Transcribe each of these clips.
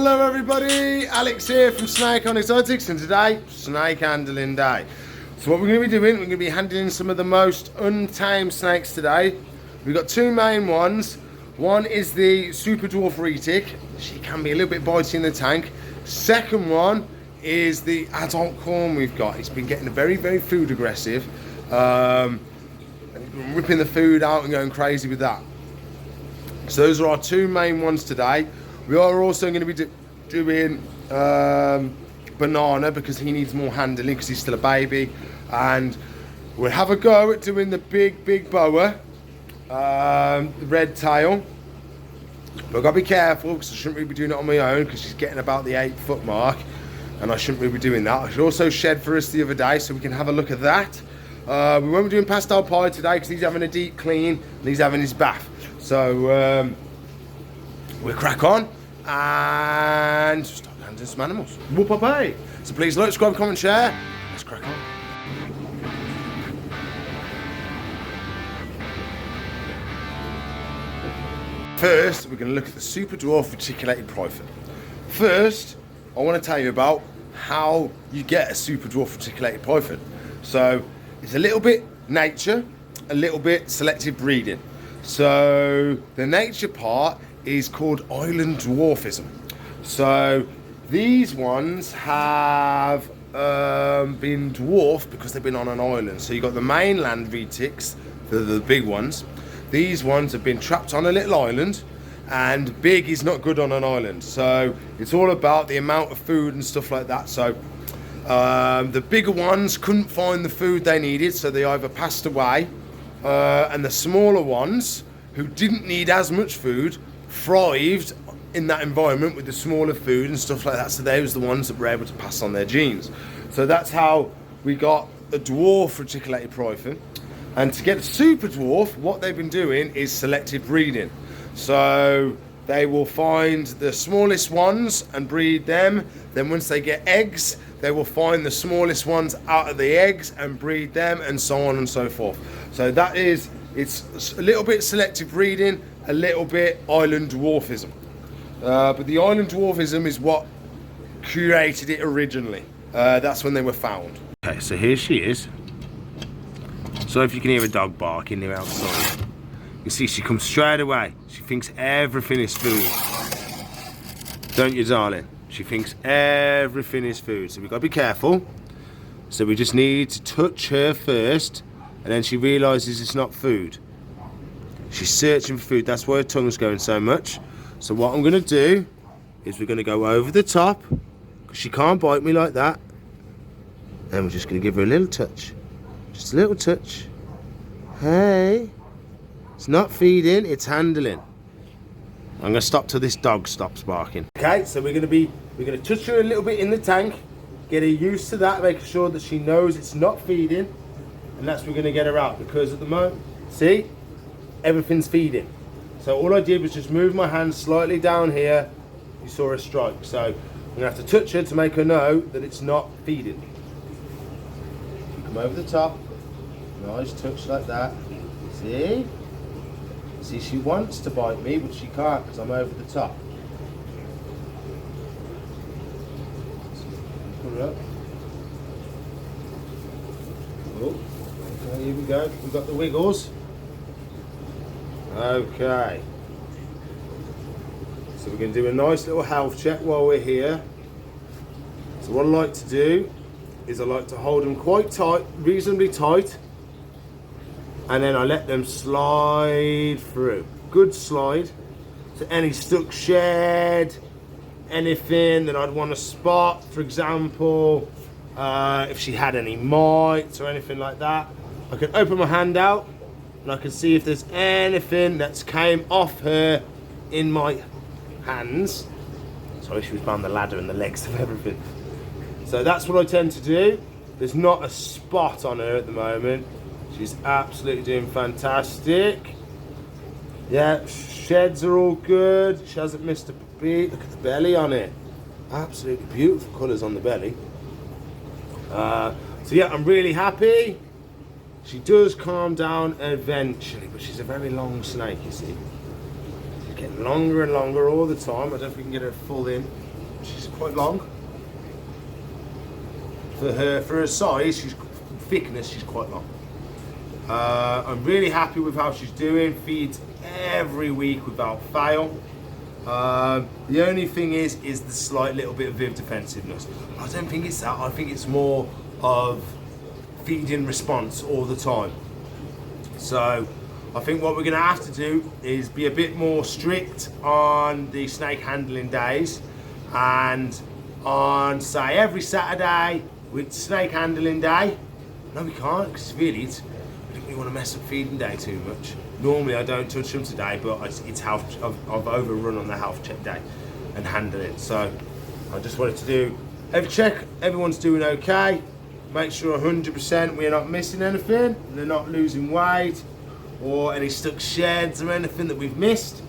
Hello everybody, Alex here from Snake on Exotics, and today, snake handling day. So what we're going to be doing, we're going to be handling some of the most untamed snakes today. We've got two main ones. One is the Super Dwarf Retic. She can be a little bit bitey in the tank. Second one is the adult corn we've got. It's been getting very, very food aggressive. Ripping the food out and going crazy with that. So those are our two main ones today. We are also going to be doing Banana because he needs more handling because he's still a baby. And we'll have a go at doing the big boa, the red tail. But I've got to be careful because I shouldn't really be doing it on my own because she's getting about the 8 foot mark. And I shouldn't really be doing that. I should also shed for us the other day so we can have a look at that. We won't be doing Pastel Pie today because he's having a deep clean and he's having his bath. So we'll crack on and start handling some animals. Whoop-a-pay. So please like, subscribe, comment, share. Let's crack on. First, we're going to look at the Super Dwarf Reticulated Python. First, I want to tell you about how you get a Super Dwarf Reticulated Python. So it's a little bit nature, a little bit selective breeding. So the nature part is called island dwarfism. So these ones have been dwarfed because they've been on an island. So you've got the mainland retics, the big ones. These ones have been trapped on a little island, and big is not good on an island. So it's all about the amount of food and stuff like that. So the bigger ones couldn't find the food they needed, so they either passed away, and the smaller ones who didn't need as much food thrived in that environment with the smaller food and stuff like that. So they was the ones that were able to pass on their genes. So that's how we got a dwarf reticulated python. And to get a super dwarf, what they've been doing is selective breeding. So they will find the smallest ones and breed them. Then once they get eggs, they will find the smallest ones out of the eggs and breed them, and so on and so forth. So that is, it's a little bit selective breeding, a little bit island dwarfism. But the island dwarfism is what created it originally. That's when they were found. Okay, so here she is. So if you can hear a dog barking, they're outside. You see she comes straight away. She thinks everything is food. Don't you, darling? She thinks everything is food. So we've got to be careful. So we just need to touch her first, and then she realises it's not food. She's searching for food. That's why her tongue's going so much. So what I'm going to do is we're going to go over the top, because she can't bite me like that. And we're just going to give her a little touch. Just a little touch. Hey. It's not feeding, it's handling. I'm going to stop till this dog stops barking. Okay, so we're going to touch her a little bit in the tank, get her used to that, making sure that she knows it's not feeding, and that's when we're going to get her out, because at the moment, see, everything's feeding. So all I did was just move my hand slightly down here. You saw her strike. So I'm going to have to touch her to make her know that it's not feeding. Come over the top, nice touch like that. See? See, she wants to bite me, but she can't because I'm over the top. Put her up. Oh, okay, here we go. We've got the wiggles. Okay. So we're going to do a nice little health check while we're here. So what I like to do is I like to hold them quite tight, reasonably tight. And then I let them slide through. Good slide. So any stuck shed, anything that I'd want to spot, for example, if she had any mites or anything like that, I can open my hand out and I can see if there's anything that's came off her in my hands. Sorry, she was behind the ladder and the legs of everything. So that's what I tend to do. There's not a spot on her at the moment. She's absolutely doing fantastic. Yeah, sheds are all good. She hasn't missed a beat. Look at the belly on it. Absolutely beautiful colours on the belly. So yeah, I'm really happy. She does calm down eventually, but she's a very long snake, you see. She's getting longer and longer all the time. I don't know if we can get her full in. she's quite long. For her size, thickness, she's quite long. I'm really happy with how she's doing. Feeds every week without fail. The only thing is the slight little bit of viv defensiveness. I don't think it's that. I think it's more of feeding response all the time. So I think what we're going to have to do is be a bit more strict on the snake handling days, and on say every Saturday with snake handling day. No, we can't, because really we don't really want to mess up feeding day too much. Normally I don't touch them today, but it's health. I've overrun on the health check day and handling. So I just wanted to do a check. Everyone's doing okay. Make sure 100% we're not missing anything. They're not losing weight or any stuck sheds or anything that we've missed.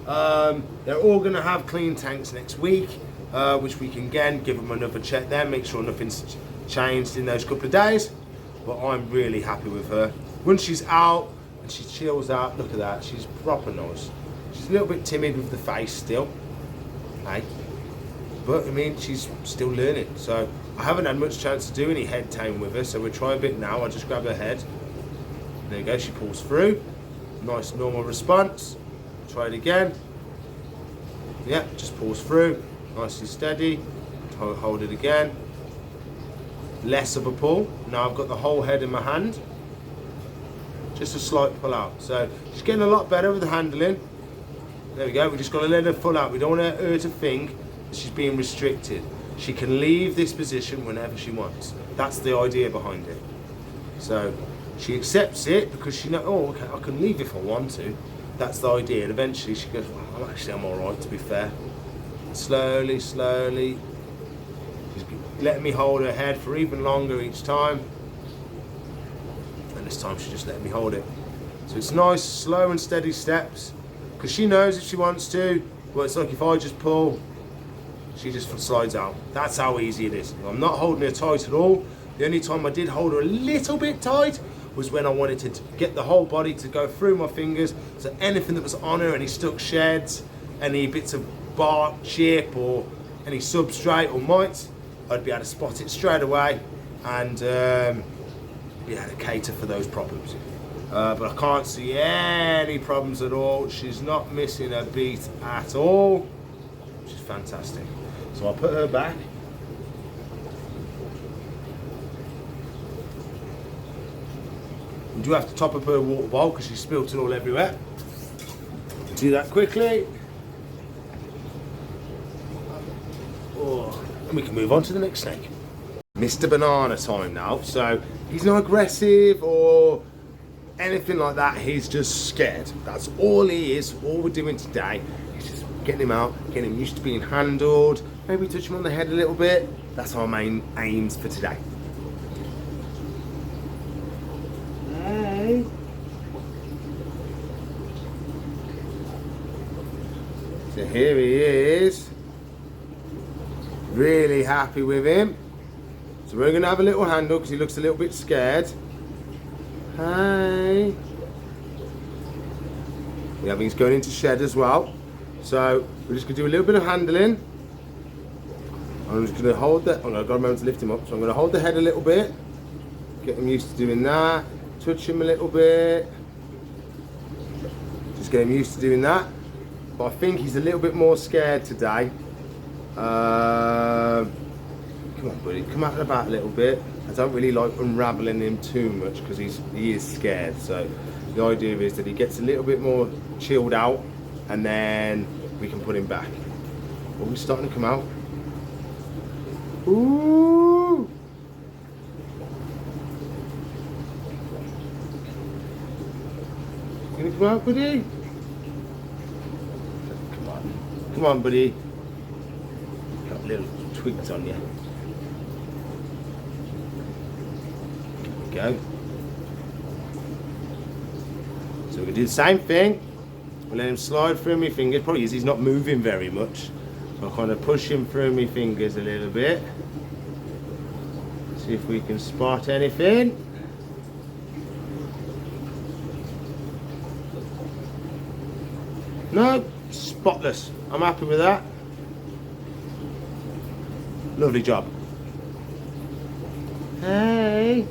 They're all going to have clean tanks next week, which we can again give them another check there, make sure nothing's changed in those couple of days. But I'm really happy with her. Once she's out and she chills out, look at that, she's proper nice. She's a little bit timid with the face still, hey? But I mean, she's still learning. So I haven't had much chance to do any head tame with her, so we'll try a bit now. I'll just grab her head. There you go, she pulls through. Nice normal response. Try it again. Yeah, just pulls through. Nice and steady. Hold it again. Less of a pull. Now I've got the whole head in my hand. Just a slight pull out. So she's getting a lot better with the handling. There we go, we just got to let her pull out. We don't want her to think that she's being restricted. She can leave this position whenever she wants. That's the idea behind it. So she accepts it because she knows, oh, okay, I can leave if I want to. That's the idea. And eventually she goes, well, I'm all right, to be fair. Slowly, slowly. She's letting me hold her head for even longer each time. And this time she just let me hold it. So it's nice, slow and steady steps. Because she knows if she wants to, well, it's like if I just pull, she just slides out. That's how easy it is. I'm not holding her tight at all. The only time I did hold her a little bit tight was when I wanted to get the whole body to go through my fingers. So anything that was on her, any stuck sheds, any bits of bark, chip, or any substrate or mites, I'd be able to spot it straight away and be able to cater for those problems. But I can't see any problems at all. She's not missing a beat at all, which is fantastic. So I'll put her back. We do have to top up her water bowl because she spilt it all everywhere. Do that quickly. Oh, and we can move on to the next snake. Mr. Banana time now. So he's not aggressive or anything like that. He's just scared. That's all he is. All we're doing today is just getting him out, getting him used to being handled. Maybe touch him on the head a little bit. That's our main aims for today. Hey. So here he is. Really happy with him. So we're going to have a little handle because he looks a little bit scared. Hi. Yeah, he's going into shed as well. So we're just going to do a little bit of handling. I'm just going to hold that. Oh no, I've got to remember to lift him up. So I'm going to hold the head a little bit. Get him used to doing that. Touch him a little bit. Just get him used to doing that. But I think he's a little bit more scared today. Come on, buddy. Come out and about a little bit. I don't really like unraveling him too much because he is scared. So the idea is that he gets a little bit more chilled out, and then we can put him back. Oh, he's starting to come out. Ooh! You gonna come out, buddy? Come on. Come on, buddy. Got little twigs on you. There we go. So we're going to do the same thing. We'll let him slide through my fingers. Probably is he's not moving very much. So I'll kind of push him through my fingers a little bit. See if we can spot anything. No, spotless. I'm happy with that. Lovely job. Hey.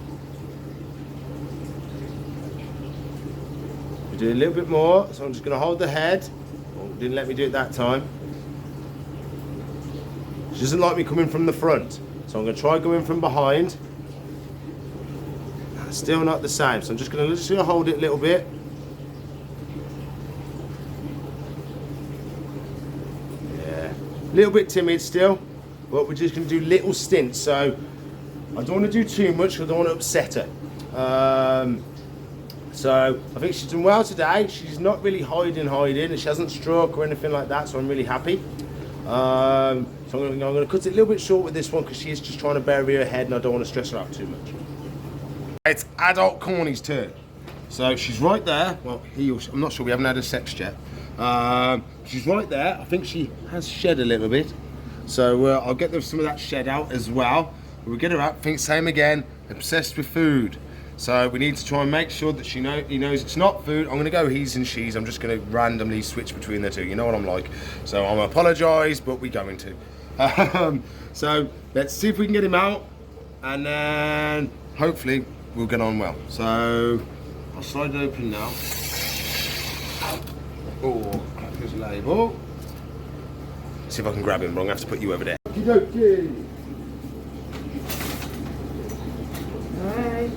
We do a little bit more, so I'm just going to hold the head. Oh, didn't let me do it that time. She doesn't like me coming from the front, so I'm going to try going from behind. Still not the same, so I'm just going to hold it a little bit. Yeah, a little bit timid still, but we're just going to do little stints. So I don't want to do too much because I don't want to upset her. So I think she's done well today. She's not really hiding, and she hasn't struck or anything like that, so I'm really happy. So I'm going to cut it a little bit short with this one because she is just trying to bury her head and I don't want to stress her out too much. It's adult Corny's turn. So she's right there. Well, I'm not sure, we haven't had a sex yet. She's right there. I think she has shed a little bit. So I'll get some of that shed out as well. We'll get her out. I think same again, obsessed with food. So we need to try and make sure that he knows it's not food. I'm going to go he's and she's. I'm just going to randomly switch between the two. You know what I'm like. So I'm apologise, but we're going to. So let's see if we can get him out. And then hopefully we'll get on well. So I'll slide it open now. Oh, here's a label. See if I can grab him, but I'm going to have to put you over there. Okie dokie. Hi.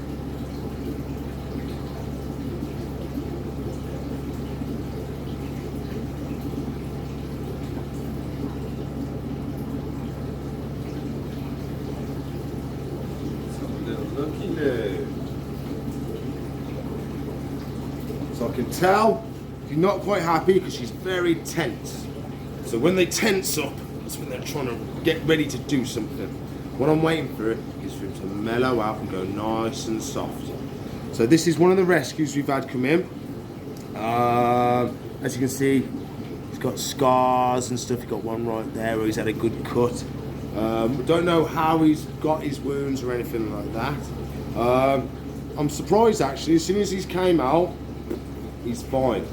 So I can tell she's not quite happy because she's very tense. So when they tense up, that's when they're trying to get ready to do something. What I'm waiting for is for him to mellow out and go nice and soft. So this is one of the rescues we've had come in. As you can see, he's got scars and stuff. He's got one right there where he's had a good cut. We don't know how he's got his wounds or anything like that. I'm surprised actually, as soon as he's came out, he's fine.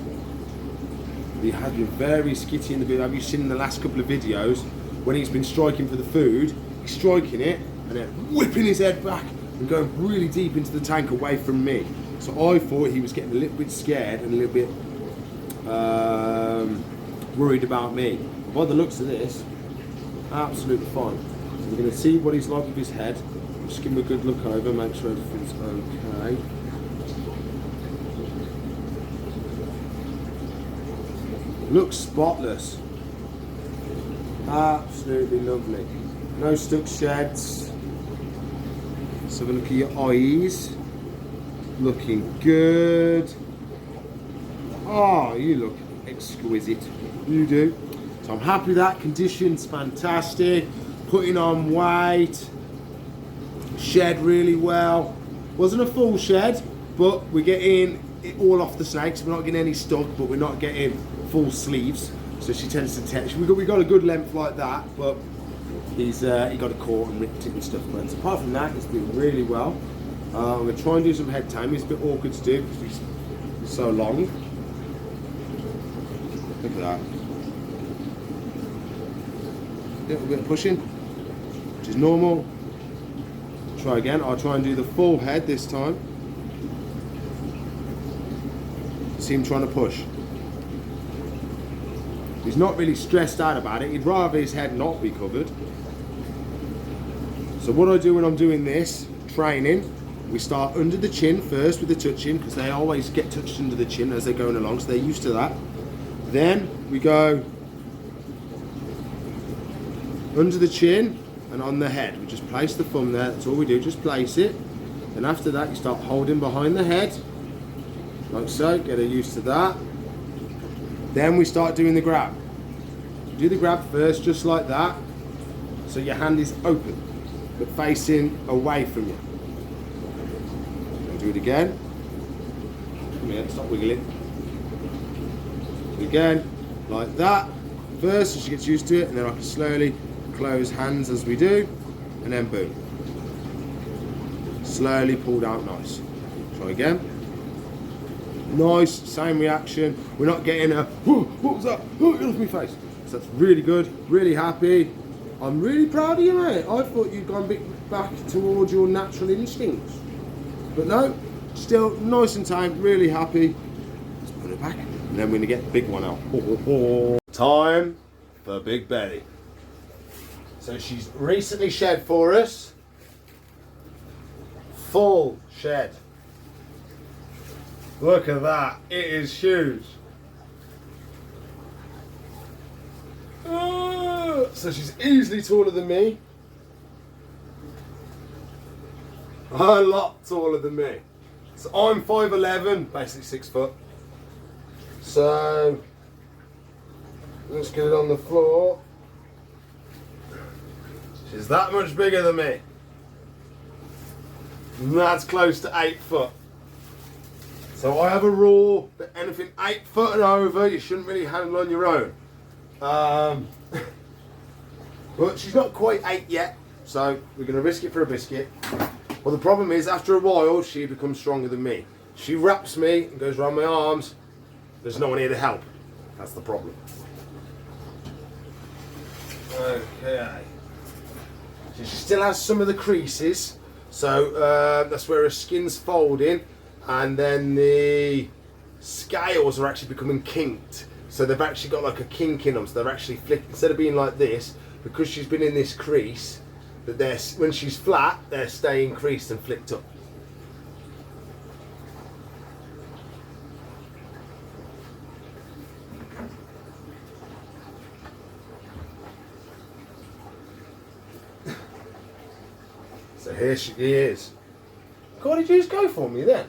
He has been very skitty in the video. Have you seen in the last couple of videos when he's been striking for the food? He's striking it and then whipping his head back and going really deep into the tank away from me. So I thought he was getting a little bit scared and a little bit worried about me. By the looks of this, absolutely fine. So we're going to see what he's like with his head. Just give him a good look over, make sure everything's okay. Looks spotless. Absolutely lovely. No stuck sheds. Let's have a look at your eyes. Looking good. Oh, you look exquisite. You do. So I'm happy with that. Condition's fantastic. Putting on weight. Shed really well. Wasn't a full shed, but we're getting it all off the snakes. We're not getting any stuck, but we're not getting full sleeves. So she tends to touch. We got a good length like that, but he got a caught and ripped it and stuff. But apart from that, it's doing really well. I'm going to try and do some head time. It's a bit awkward to do because he's so long. Look at that. A little bit of pushing, which is normal. Try again. I'll try and do the full head this time. See him trying to push. He's not really stressed out about it. He'd rather his head not be covered. So what I do when I'm doing this training, we start under the chin first with the touching, because they always get touched under the chin as they're going along, so they're used to that. Then we go under the chin and on the head. We just place the thumb there, that's all we do, just place it. Then after that you start holding behind the head, like so, get her used to that. Then we start doing the grab. Do the grab first, just like that, so your hand is open, but facing away from you. And do it again. Come here, stop wiggling. Do it again, like that. First, so she gets used to it, and then I can slowly close hands as we do, and then boom. Slowly pulled out nice. Try again. Nice, same reaction. We're not getting a, what was that? Oh, it off my face. So that's really good, really happy. I'm really proud of you, mate. I thought you'd gone a bit back towards your natural instincts. But no, still nice and tame, really happy. Let's put it back, and then we're gonna get the big one out. Time for Big Betty. So she's recently shed for us. Full shed. Look at that, it is huge. So she's easily taller than me. A lot taller than me. So I'm 5'11", basically 6 foot. So let's get it on the floor. She's that much bigger than me. And that's close to 8 foot. So I have a rule that anything 8 foot and over, you shouldn't really handle on your own. But she's not quite 8 yet, so we're going to risk it for a biscuit. Well, the problem is, after a while, she becomes stronger than me. She wraps me and goes around my arms. There's no one here to help. That's the problem. Okay. So she still has some of the creases. So that's where her skin's folding. And then the scales are actually becoming kinked. So they've actually got like a kink in them. So they're actually flicked. Instead of being like this, because she's been in this crease, that they're, when she's flat, they're staying creased and flicked up. So here she is. God, did you just go for me then?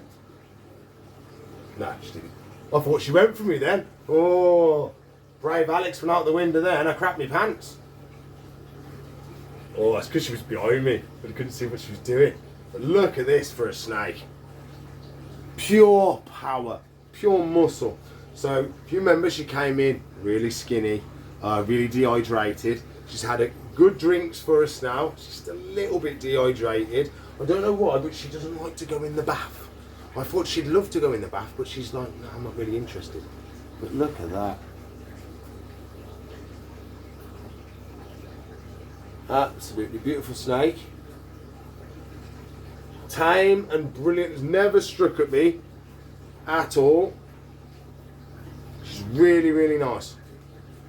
No, she didn't. I thought she went for me then. Oh, brave Alex went out the window there and I crapped my pants. Oh, that's because she was behind me, but I couldn't see what she was doing. But look at this for a snake. Pure power, pure muscle. So, if you remember, she came in really skinny, really dehydrated. She's had a good drinks for us now. She's just a little bit dehydrated. I don't know why, but she doesn't like to go in the bath. I thought she'd love to go in the bath, but she's like, no, I'm not really interested. But look at that. Absolutely beautiful snake. Tame and brilliant. Has never struck at me at all. She's really, really nice.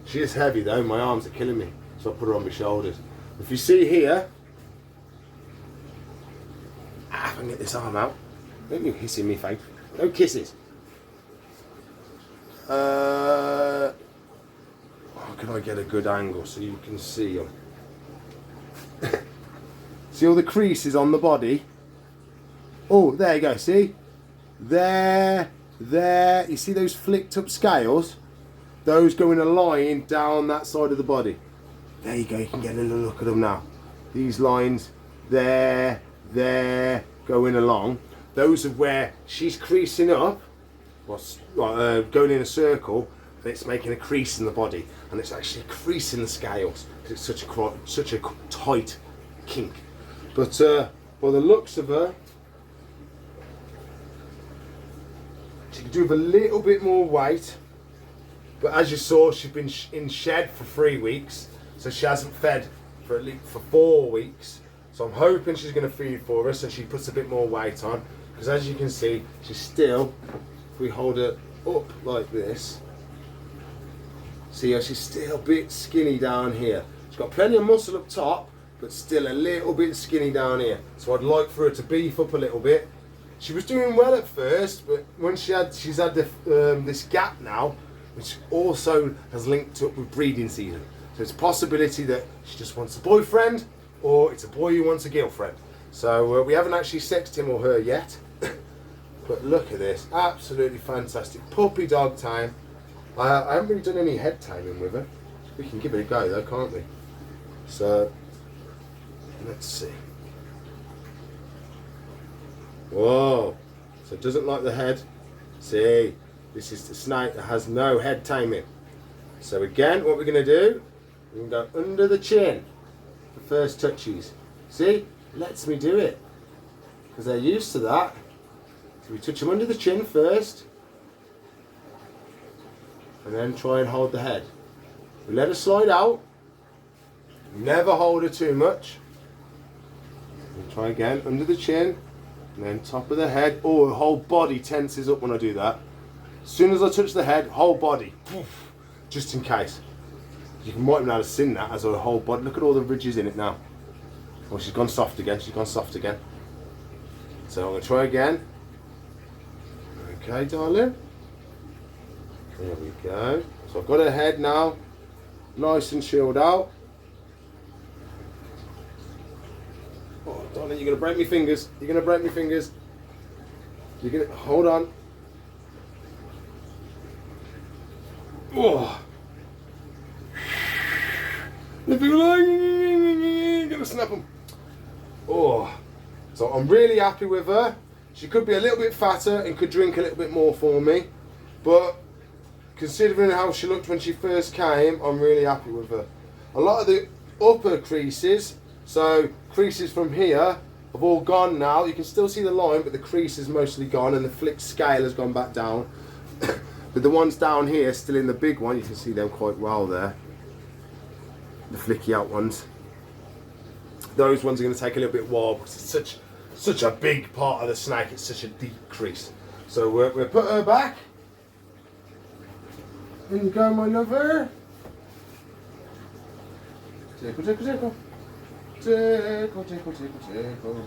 She is heavy though. My arms are killing me, so I put her on my shoulders. If you see here, I can get this arm out. Don't you kiss in me face. No kisses. How can I get a good angle so you can see them? See all the creases on the body? Oh, there you go, see? There. You see those flicked up scales? Those go in a line down that side of the body. There you go, you can get a little look at them now. These lines, there, going along. Those are where she's creasing up, going in a circle, and it's making a crease in the body. And it's actually creasing the scales, because it's such a tight kink. But by the looks of her, she could do with a little bit more weight. But as you saw, she's been in shed for 3 weeks, so she hasn't fed for at least 4 weeks. So I'm hoping she's going to feed for us, so she puts a bit more weight on. Because as you can see, she's still, if we hold her up like this, see how she's still a bit skinny down here. She's got plenty of muscle up top, but still a little bit skinny down here. So I'd like for her to beef up a little bit. She was doing well at first, but when she's had this gap now, which also has linked up with breeding season. So it's a possibility that she just wants a boyfriend, or it's a boy who wants a girlfriend. So we haven't actually sexed him or her yet. But look at this, absolutely fantastic. Puppy dog time. I haven't really done any head taming with her. We can give it a go though, can't we? So, let's see. Whoa, so it doesn't like the head. See, this is the snake that has no head taming. So again, what we're going to do, we're going to go under the chin for first touchies. See, lets me do it, because they're used to that. So we touch them under the chin first, and then try and hold the head. We let her slide out, Never hold her too much. And try again, under the chin, and then top of the head. Oh, her whole body tenses up when I do that. As soon as I touch the head, whole body, just in case. You might not have seen that as her whole body. Look at all the ridges in it now. Oh, she's gone soft again. She's gone soft again. So I'm going to try again. Okay, darling. There we go. So I've got her head now, nice and chilled out. Oh, darling, you're going to break me fingers. You're going to break me fingers. You're going to, hold on. Oh. If you're going to snap them. Oh. So I'm really happy with her. She could be a little bit fatter and could drink a little bit more for me. But considering how she looked when she first came, I'm really happy with her. A lot of the upper creases, so creases from here, have all gone now. You can still see the line, but the crease is mostly gone and the flick scale has gone back down. But the ones down here, still in the big one, you can see them quite well there. The flicky out ones. Those ones are going to take a little bit while because it's such a big part of the snake. It's such a deep crease. So we'll put her back. In you go, my lover. Tickle, tickle, tickle. Tickle, tickle, tickle, tickle.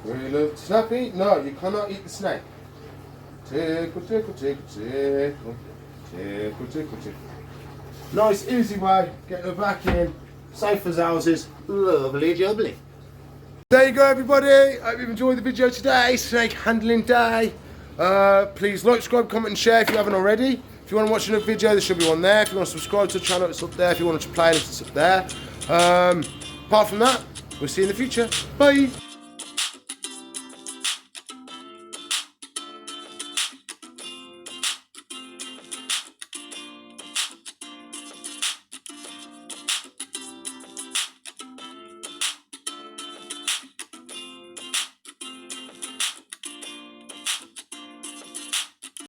We love Snappy. No, you cannot eat the snake. Tickle, tickle, tickle, tickle. Tickle, tickle, tickle. Nice, easy way. Get her back in. Safe as houses. Lovely jubbly. There you go, everybody. I hope you've enjoyed the video today. Snake handling day. Please like, subscribe, comment and share if you haven't already. If you want to watch another video, there should be one there. If you want to subscribe to the channel, it's up there. If you want to play it, it's up there. Apart from that, we'll see you in the future. Bye.